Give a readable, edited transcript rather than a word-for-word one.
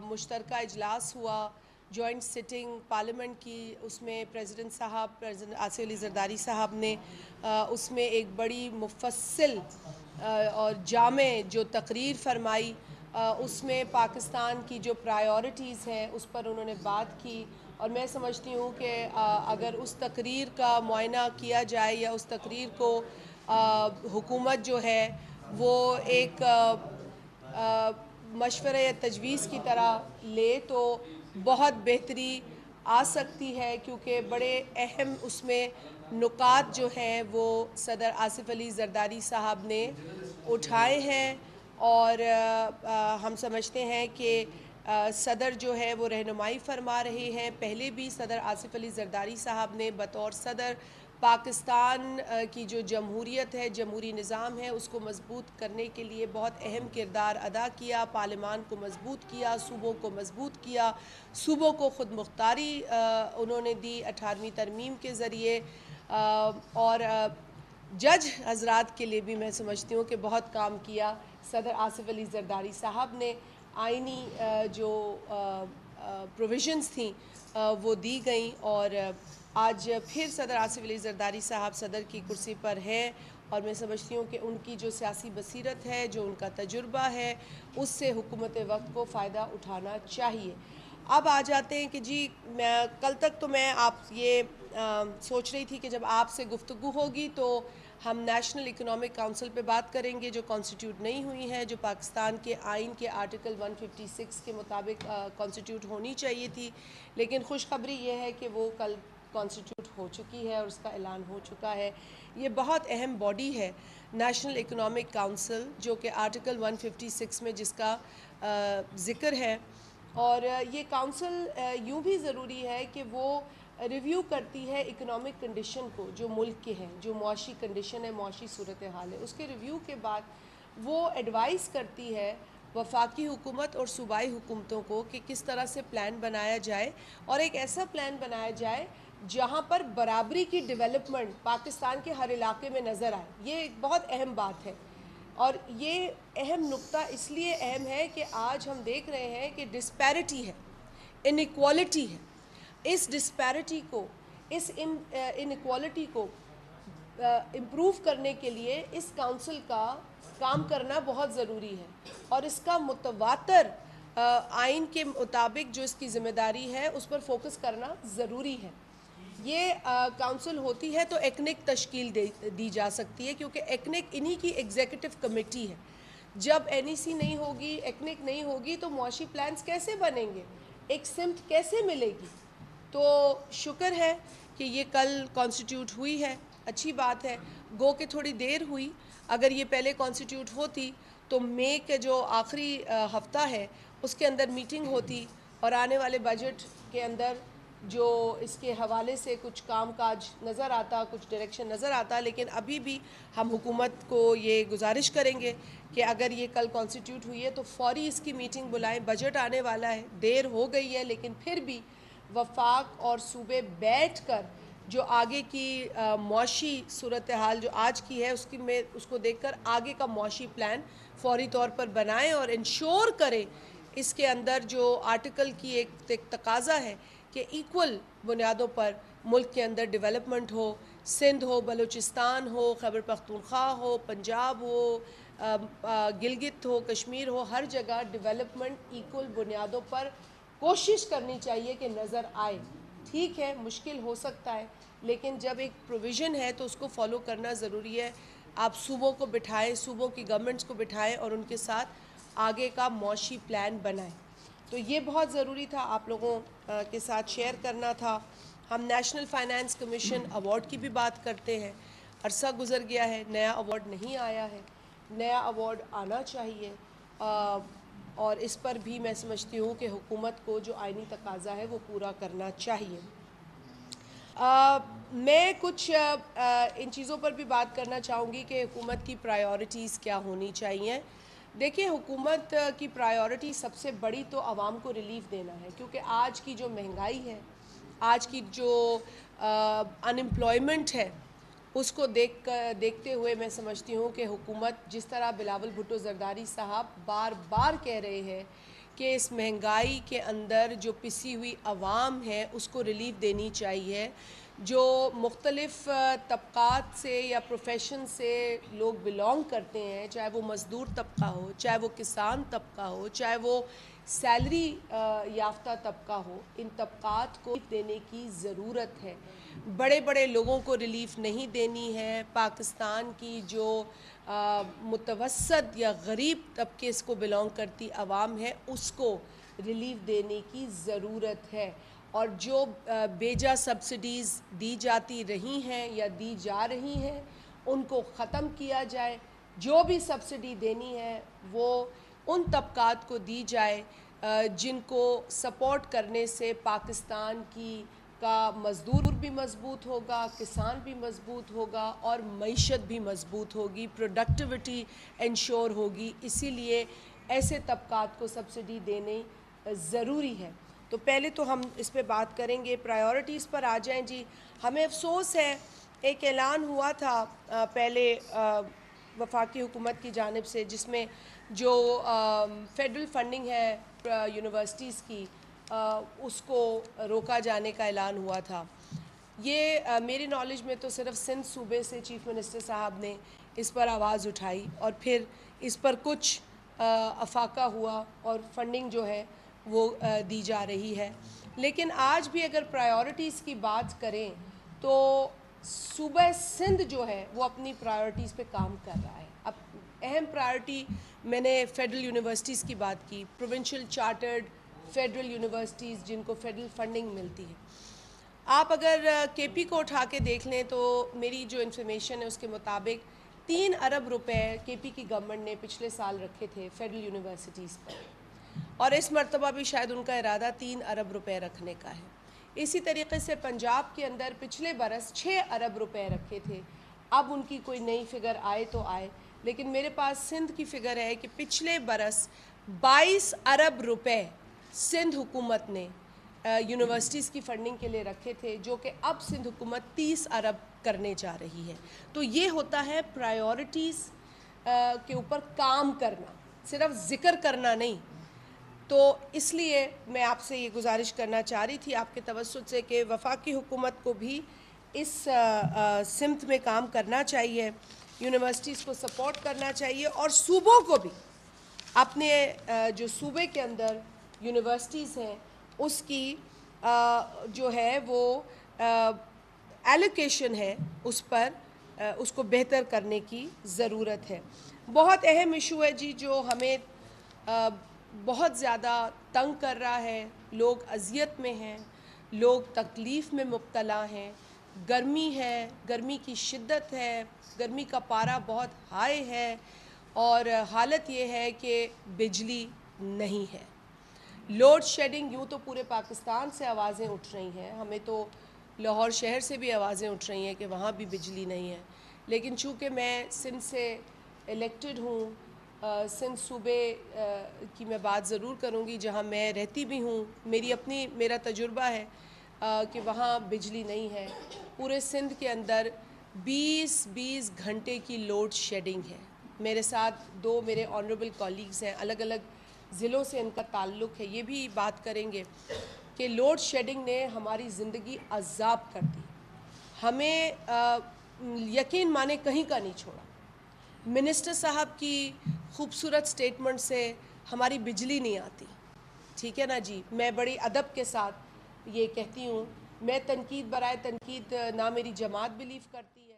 मुश्तरका इजलास हुआ joint sitting parliament की, उसमें प्रेसिडेंट आसिफ अली ज़रदारी साहब ने उसमें एक बड़ी मुफस्सिल और जामे जो तकरीर फरमाई। उसमें पाकिस्तान की जो प्रायोरिटीज़ हैं उस पर उन्होंने बात की, और मैं समझती हूँ कि अगर उस तकरीर का मुआयना किया जाए या उस तकरीर को हुकूमत जो है वो एक मशवरा या तजवीज़ की तरह ले तो बहुत बेहतरी आ सकती है, क्योंकि बड़े अहम उसमें नुकात जो हैं वो सदर आसिफ अली ज़रदारी साहब ने उठाए हैं। और हम समझते हैं कि सदर जो है वो रहनुमाई फरमा रहे हैं। पहले भी सदर आसिफ अली ज़रदारी साहब ने बतौर सदर पाकिस्तान की जो जमहूरियत है, जमहूरी निज़ाम है, उसको मजबूत करने के लिए बहुत अहम किरदार अदा किया। पार्लियामान को मजबूत किया, सूबों को मजबूत किया, सूबों को ख़ुद मुख्तारी उन्होंने दी 18वीं तरमीम के ज़रिए। और जज हजरात के लिए भी मैं समझती हूँ कि बहुत काम किया सदर आसिफ अली ज़रदारी साहब ने। आइनी जो प्रोविज़न्स थी वो दी गई, और आज फिर सदर आसिफ अली ज़रदारी साहब सदर की कुर्सी पर हैं, और मैं समझती हूँ कि उनकी जो सियासी बसीरत है, जो उनका तजुर्बा है, उससे हुकूमत वक्त को फ़ायदा उठाना चाहिए। अब आ जाते हैं कि जी कल तक तो मैं आप ये सोच रही थी कि जब आपसे गुफ्तगू होगी तो हम नेशनल इकोनॉमिक काउंसिल पे बात करेंगे, जो कॉन्स्टिट्यूट नहीं हुई है, जो पाकिस्तान के आइन के आर्टिकल 156 के मुताबिक कॉन्स्टिट्यूट होनी चाहिए थी। लेकिन खुशखबरी ये है कि वो कल कॉन्स्टिट्यूट हो चुकी है और उसका ऐलान हो चुका है। ये बहुत अहम बॉडी है नेशनल इकोनॉमिक काउंसिल, जो कि आर्टिकल 156 में जिसका ज़िक्र है। और ये काउंसिल यूँ भी ज़रूरी है कि वो रिव्यू करती है इकोनॉमिक कंडीशन को, जो मुल्क के हैं, जो मुआशी कंडीशन है, मुआशी सूरत हाल है, उसके रिव्यू के बाद वो एडवाइस करती है वफाकी हुकूमत और सूबाई हुकूमतों को कि किस तरह से प्लान बनाया जाए, और एक ऐसा प्लान बनाया जाए जहाँ पर बराबरी की डेवलपमेंट पाकिस्तान के हर इलाके में नज़र आए। ये एक बहुत अहम बात है, और ये अहम नुक्ता इसलिए अहम है कि आज हम देख रहे हैं कि डिस्पैरिटी है, इनइक्वालिटी है। इस डिस्पैरिटी को, इस इनइक्वालिटी को इम्प्रूव करने के लिए इस काउंसिल का काम करना बहुत ज़रूरी है, और इसका मुतवातर आइन के मुताबिक जो इसकी ज़िम्मेदारी है उस पर फोकस करना ज़रूरी है। ये काउंसिल होती है तो एक्निक तश्कील दी जा सकती है, क्योंकि एक्निक इन्हीं की एग्जीक्यूटिव कमेटी है। जब एनईसी नहीं होगी, एक्निक नहीं होगी, तो मुआशी प्लान्स कैसे बनेंगे, एक सिमत कैसे मिलेगी। तो शुक्र है कि ये कल कॉन्स्टिट्यूट हुई है, अच्छी बात है। गो के थोड़ी देर हुई, अगर ये पहले कॉन्स्टिट्यूट होती तो मई के जो आखिरी हफ्ता है उसके अंदर मीटिंग होती, और आने वाले बजट के अंदर जो इसके हवाले से कुछ काम काज नज़र आता, कुछ डायरेक्शन नज़र आता। लेकिन अभी भी हम हुकूमत को ये गुजारिश करेंगे कि अगर ये कल कॉन्स्टिट्यूट हुई है तो फ़ौरी इसकी मीटिंग बुलाएं। बजट आने वाला है, देर हो गई है, लेकिन फिर भी वफाक और सूबे बैठ कर जो आगे की मुआशी सूरत हाल जो आज की है उसको देखकर आगे का मुआशी प्लान फौरी तौर पर बनाएं, और इंश्योर करें इसके अंदर जो आर्टिकल की एक तकाज़ा है कि इक्वल बुनियादों पर मुल्क के अंदर डेवलपमेंट हो। सिंध हो, बलूचिस्तान हो, खैबर पख्तूनख्वा हो, पंजाब हो, गिलगित हो, कश्मीर हो, हर जगह डेवलपमेंट इक्वल बुनियादों पर कोशिश करनी चाहिए कि नज़र आए। ठीक है, मुश्किल हो सकता है, लेकिन जब एक प्रोविज़न है तो उसको फॉलो करना ज़रूरी है। आप सूबों को बिठाएं, सूबों की गवर्नमेंट्स को बिठाएं और उनके साथ आगे का मुआशी प्लान बनाएं। तो ये बहुत ज़रूरी था, आप लोगों के साथ शेयर करना था। हम नेशनल फाइनेंस कमीशन अवार्ड की भी बात करते हैं। अरसा गुज़र गया है, नया अवार्ड नहीं आया है, नया अवार्ड आना चाहिए, और इस पर भी मैं समझती हूँ कि हुकूमत को जो आइनी तकाज़ा है वो पूरा करना चाहिए। मैं कुछ इन चीज़ों पर भी बात करना चाहूँगी कि हुकूमत की प्रायोरिटीज़ क्या होनी चाहिए। देखिए, हुकूमत की प्रायोरिटी सबसे बड़ी तो आवाम को रिलीफ़ देना है, क्योंकि आज की जो महंगाई है, आज की जो अनएम्प्लॉयमेंट है, उसको देखते हुए मैं समझती हूँ कि हुकूमत जिस तरह बिलावल भुट्टो ज़रदारी साहब बार बार कह रहे हैं کہ اس مہنگائی کے اندر جو پسی ہوئی عوام ہے اس کو ریلیف دینی چاہیے. جو مختلف طبقات سے یا پروفیشن سے لوگ بلانگ کرتے ہیں، چاہے وہ مزدور طبقہ ہو، چاہے وہ کسان طبقہ ہو، چاہے وہ سیلری یافتہ طبقہ ہو، ان طبقات کو دینے کی ضرورت ہے. بڑے بڑے لوگوں کو ریلیف نہیں دینی ہے. پاکستان کی جو متوسط یا غریب طبقے کو بلانگ کرتی عوام ہے اس کو ریلیف دینے کی ضرورت ہے. اور جو بیجا سبسڈیز دی جاتی رہی ہیں یا دی جا رہی ہیں ان کو ختم کیا جائے. جو بھی سبسڈی دینی ہے وہ ان طبقات کو دی جائے جن کو سپورٹ کرنے سے پاکستان کا مزدور بھی مضبوط ہوگا، کسان بھی مضبوط ہوگا اور معیشت بھی مضبوط ہوگی، پروڈکٹیوٹی انشور ہوگی. اسی لیے ایسے طبقات کو سبسڈی دینے ضروری ہے. تو پہلے تو ہم اس پہ بات کریں گے. پرائیورٹیز پر آ جائیں جی. ہمیں افسوس ہے، ایک اعلان ہوا تھا پہلے وفاقی حکومت کی جانب سے جس میں جو فیڈرل فنڈنگ ہے یونیورسٹیز کی اس کو روکا جانے کا اعلان ہوا تھا. یہ میری نالج میں تو صرف سندھ صوبے سے چیف منسٹر صاحب نے اس پر آواز اٹھائی اور پھر اس پر کچھ افاقہ ہوا اور فنڈنگ جو ہے وہ دی جا رہی ہے. لیکن آج بھی اگر پرائیورٹیز کی بات کریں تو صوبہ سندھ جو ہے وہ اپنی پرائیورٹیز پہ کام کر رہا ہے. اب اہم پرائیورٹی میں نے فیڈرل یونیورسٹیز کی بات کی، پروونشل چارٹرڈ فیڈرل یونیورسٹیز جن کو فیڈرل فنڈنگ ملتی ہے. آپ اگر کے پی کو اٹھا کے دیکھ لیں تو میری جو انفارمیشن ہے اس کے مطابق 3 ارب روپے کے پی کی گورنمنٹ نے پچھلے سال رکھے تھے فیڈرل یونیورسٹیز پر، اور اس مرتبہ بھی شاید ان کا ارادہ 3 ارب روپے رکھنے کا ہے. اسی طریقے سے پنجاب کے اندر پچھلے برس 6 ارب روپے رکھے تھے. اب ان کی کوئی نئی فگر آئے تو آئے، لیکن میرے پاس سندھ کی فگر ہے کہ پچھلے برس 22 ارب روپے سندھ حکومت نے یونیورسٹیز کی فنڈنگ کے لیے رکھے تھے، جو کہ اب سندھ حکومت 30 ارب کرنے جا رہی ہے. تو یہ ہوتا ہے پرائیورٹیز کے اوپر کام کرنا، صرف ذکر کرنا نہیں. تو اس لیے میں آپ سے یہ گزارش کرنا چاہ رہی تھی آپ کے توسط سے کہ وفاقی حکومت کو بھی اس سمت میں کام کرنا چاہیے، یونیورسٹیز کو سپورٹ کرنا چاہیے اور صوبوں کو بھی اپنے جو صوبے کے اندر یونیورسٹیز ہیں اس کی جو ہے وہ ایلوکیشن ہے اس پر اس کو بہتر کرنے کی ضرورت ہے. بہت اہم ایشو ہے جی جو ہمیں بہت زیادہ تنگ کر رہا ہے. لوگ اذیت میں ہیں، لوگ تکلیف میں مبتلا ہیں. گرمی ہے، گرمی کی شدت ہے، گرمی کا پارہ بہت ہائی ہے اور حالت یہ ہے کہ بجلی نہیں ہے. لوڈ شیڈنگ یوں تو پورے پاکستان سے آوازیں اٹھ رہی ہیں، ہمیں تو لاہور شہر سے بھی آوازیں اٹھ رہی ہیں کہ وہاں بھی بجلی نہیں ہے. لیکن چونکہ میں سندھ سے الیکٹڈ ہوں، سندھ صوبے کی میں بات ضرور کروں گی جہاں میں رہتی بھی ہوں. میرا تجربہ ہے کہ وہاں بجلی نہیں ہے. پورے سندھ کے اندر 20 گھنٹے کی لوڈ شیڈنگ ہے. میرے ساتھ 2 میرے آنریبل کولیگز ہیں، الگ الگ ضلعوں سے ان کا تعلق ہے. یہ بھی بات کریں گے کہ لوڈ شیڈنگ نے ہماری زندگی عذاب کر دی. ہمیں یقین مانے کہیں کا نہیں چھوڑا. منسٹر صاحب کی خوبصورت سٹیٹمنٹ سے ہماری بجلی نہیں آتی، ٹھیک ہے نا جی. میں بڑی ادب کے ساتھ یہ کہتی ہوں، میں تنقید برائے تنقید نہ میری جماعت بلیو کرتی ہے